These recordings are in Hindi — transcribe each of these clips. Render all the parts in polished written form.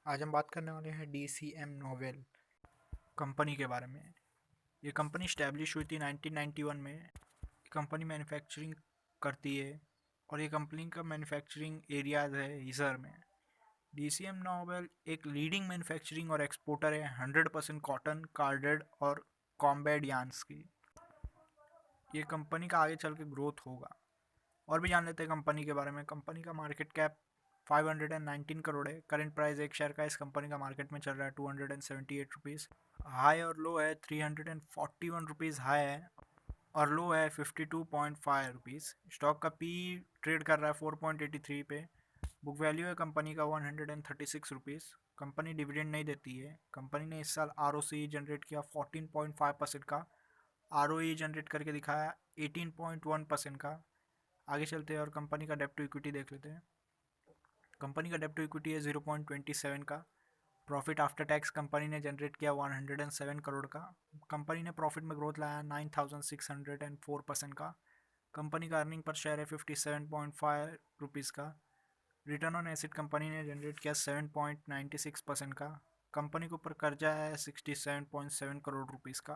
आज हम बात करने वाले हैं DCM नोवेल कंपनी के बारे में। ये कंपनी स्टैब्लिश हुई थी 1991 में। ये कंपनी मैन्युफैक्चरिंग करती है और ये कंपनी का मैन्युफैक्चरिंग एरियाज है हिसार में। DCM नोवेल एक लीडिंग मैन्युफैक्चरिंग और एक्सपोर्टर है 100% कॉटन, कार्डेड और कॉम्बैट यार्न्स की। ये कंपनी का आगे चल के ग्रोथ होगा। और भी जान लेते हैं कंपनी के बारे में। कंपनी का मार्केट कैप 519 करोड़ है। करंट प्राइस एक शेयर का इस कंपनी का मार्केट में चल रहा है 278 रुपीज़। हाई और लो है 341 रुपीज़ हाई है और लो है 52.5 रुपीज़। स्टॉक का पी ट्रेड कर रहा है 4.83 पे। बुक वैल्यू है कंपनी का 136 रुपीज़। कंपनी डिविडेंड नहीं देती है। कंपनी ने इस साल ROCE जनरेट किया 14.5% का, ROE जनरेट करके दिखाया 18.1% का। आगे चलते हैं और कंपनी का डेब्ट टू इक्विटी देख लेते हैं। कंपनी का डेब्ट टू इक्विटी है 0.27 का। प्रॉफिट आफ्टर टैक्स कंपनी ने जनरेट किया 107 करोड़ का। कंपनी ने प्रॉफिट में ग्रोथ लाया 9604% का। कंपनी का अर्निंग पर शेयर है 57.5 रुपीज़ का। रिटर्न ऑन एसेट कंपनी ने जनरेट किया 7.96% का। कंपनी के ऊपर कर्जा है 67.7 करोड़ रुपीज़ का,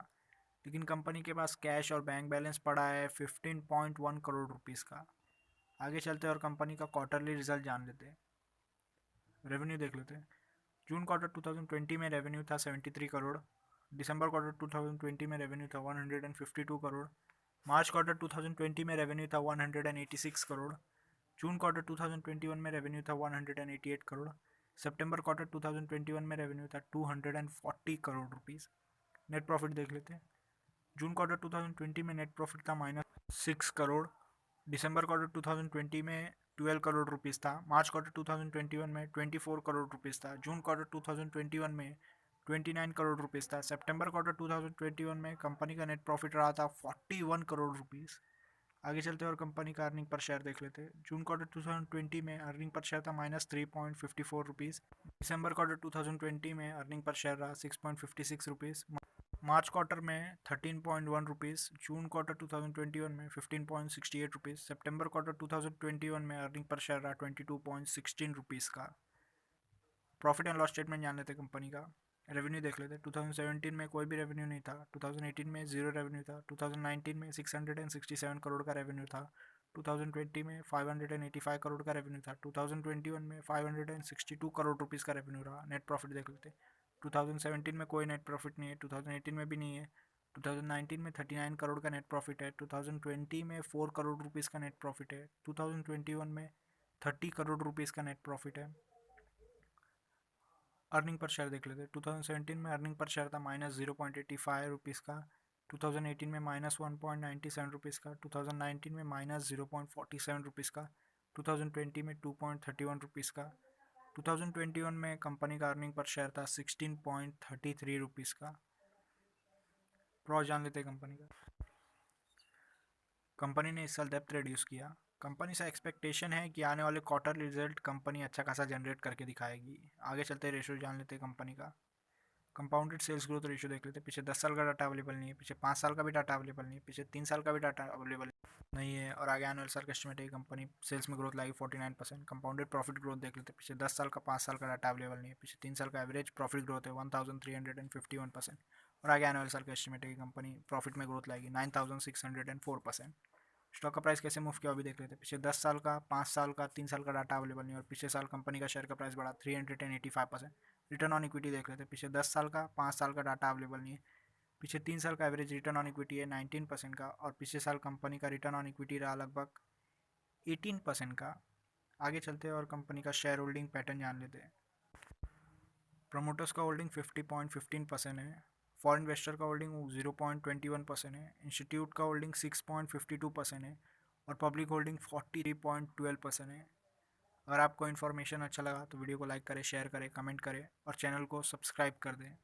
लेकिन कंपनी के पास कैश और बैंक बैलेंस पड़ा है 15.1 करोड़ रुपीज़ का। आगे चलते हैं और कंपनी का क्वार्टरली रिजल्ट जान लेते हैं। रेवेन्यू देख लेते हैं। जून क्वार्टर 2020 में रेवेन्यू था 73 करोड़। दिसंबर क्वार्टर 2020 में रेवेन्यू था 152 करोड़। मार्च क्वार्टर 2020 में रेवेन्यू था 186 करोड़। जून क्वार्टर 2021 में रेवेन्यू था 188 करोड़। सितंबर क्वार्टर 2021 में रेवेन्यू था 240 करोड़ रुपीज़। नेट प्रॉफिट देख लेते हैं। जून क्वार्टर 2020 में नेट प्रॉफिट था -6 करोड़। दिसंबर क्वार्टर 2020 में 12 करोड़ रुपीज़ था। मार्च क्वार्टर 2021 में 24 करोड़ रुपीज़ था। जून क्वार्टर 2021 में 29 करोड़ रुपीज़ था। सितंबर क्वार्टर 2021 में कंपनी का नेट प्रॉफिट रहा था 41 करोड़ रुपीज़। आगे चलते हैं और कंपनी का अर्निंग पर शेयर देख लेते हैं। जून क्वार्टर 2020 में अर्निंग पर शेयर था -3.54 रुपीज़। दिसंबर क्वार्टर 2020 में अर्निंग पर शेयर रहा 6.56 रुपीज़। मार्च क्वार्टर में 13.1 रुपीज़। जून क्वार्टर 2021 में 15.68 रुपीज़। सितंबर क्वार्टर 2021 में अर्निंग पर शेयर रहा 22.16 रुपीज़ का। प्रॉफिट एंड लॉस स्टेटमेंट जान लेते कंपनी का। रेवेन्यू देख लेते हैं। 2017 में कोई भी रेवेन्यू नहीं था। 2018 में जीरो रेवेन्यू था। 2019 में 667 करोड़ का रेवेन्यू था। 2020 में 585 करोड़ का रेवेन्यू था। 2021 में 562 करोड़ रुपीज़ का रेवेन्यू रहा। नेट प्रॉफिट देख लेते हैं। 2017 में कोई नेट प्रॉफिट नहीं है। 2018 में भी नहीं है। 2019 में 39 करोड़ का नेट प्रॉफिट है। 2020 में 4 करोड़ रुपीज़ का नेट प्रॉफिट है। 2021 में 30 करोड़ रुपीज़ का नेट प्रॉफिट है। अर्निंग पर शेयर देख लेते हैं। 2017 में अर्निंग पर शेयर था -0.85 रुपीज़ का। 2018 में -1.97 रुपीज़ का। 2019 में -0.47 रुपीज़ का। 2020 में 2.31 रुपीज़ का। 2021 में कंपनी का अर्निंग पर शेयर था 16.33 रुपीज़ का। प्रॉ जान लेते हैं कंपनी का। कंपनी ने इस साल डेप्थ रिड्यूस किया। कंपनी से एक्सपेक्टेशन है कि आने वाले क्वार्टर रिजल्ट कंपनी अच्छा खासा जनरेट करके दिखाएगी। आगे चलते रेशियो जान लेते हैं कंपनी का। कंपाउंडेड सेल्स ग्रोथ रेशियो देख लेते हैं। पीछे 10 साल का डाटा अवेलेबल नहीं है। पीछे 5 साल का भी डाटा अवेलेबल नहीं है। पीछे 3 साल का भी डाटा अवेलेबल नहीं है। और आगे एनुअल साल का एस्टिमेट है कंपनी सेल्स में ग्रोथ लाएगी 49%। कंपाउंडेड प्रॉफिट ग्रोथ देख लेते हैं। पीछे 10 साल का 5 साल का डाटा अवेलेबल नहीं है। पीछे 3 साल का एवरेज प्रॉफिट ग्रोथ है 1351%। और आगे एनुअल साल का एस्टिमेट है कि कंपनी प्रॉफिट में ग्रोथ लाएगी 9604%। स्टॉक का प्राइस कैसे मूव किया अभी देख लेते हैं। पिछले 10 साल का, 5 साल का, 3 साल का डाटा अवेलेबल नहीं है और पिछले साल कंपनी का शेयर का प्राइस बढ़ा 385%। रिटर्न ऑन इक्विटी देख लेते हैं। पिछले 10 साल का, 5 साल का डाटा अवेलेबल नहीं है। पिछले 3 साल का एवरेज रिटर्न ऑन इक्विटी है 19% का और पिछले साल कंपनी का रिटर्न ऑन इक्विटी रहा लगभग 18% का। आगे चलते हैं और कंपनी का शेयर होल्डिंग पैटर्न जान लेते हैं। प्रमोटर्स का होल्डिंग 50.15% है। फॉरेन इन्वेस्टर का होल्डिंग 0.21% है। इंस्टीट्यूट का होल्डिंग 6.52% है और पब्लिक होल्डिंग 43.12% है। अगर आपको इन्फॉर्मेशन अच्छा लगा तो वीडियो को लाइक करें, शेयर करें, कमेंट करें और चैनल को सब्सक्राइब कर दें।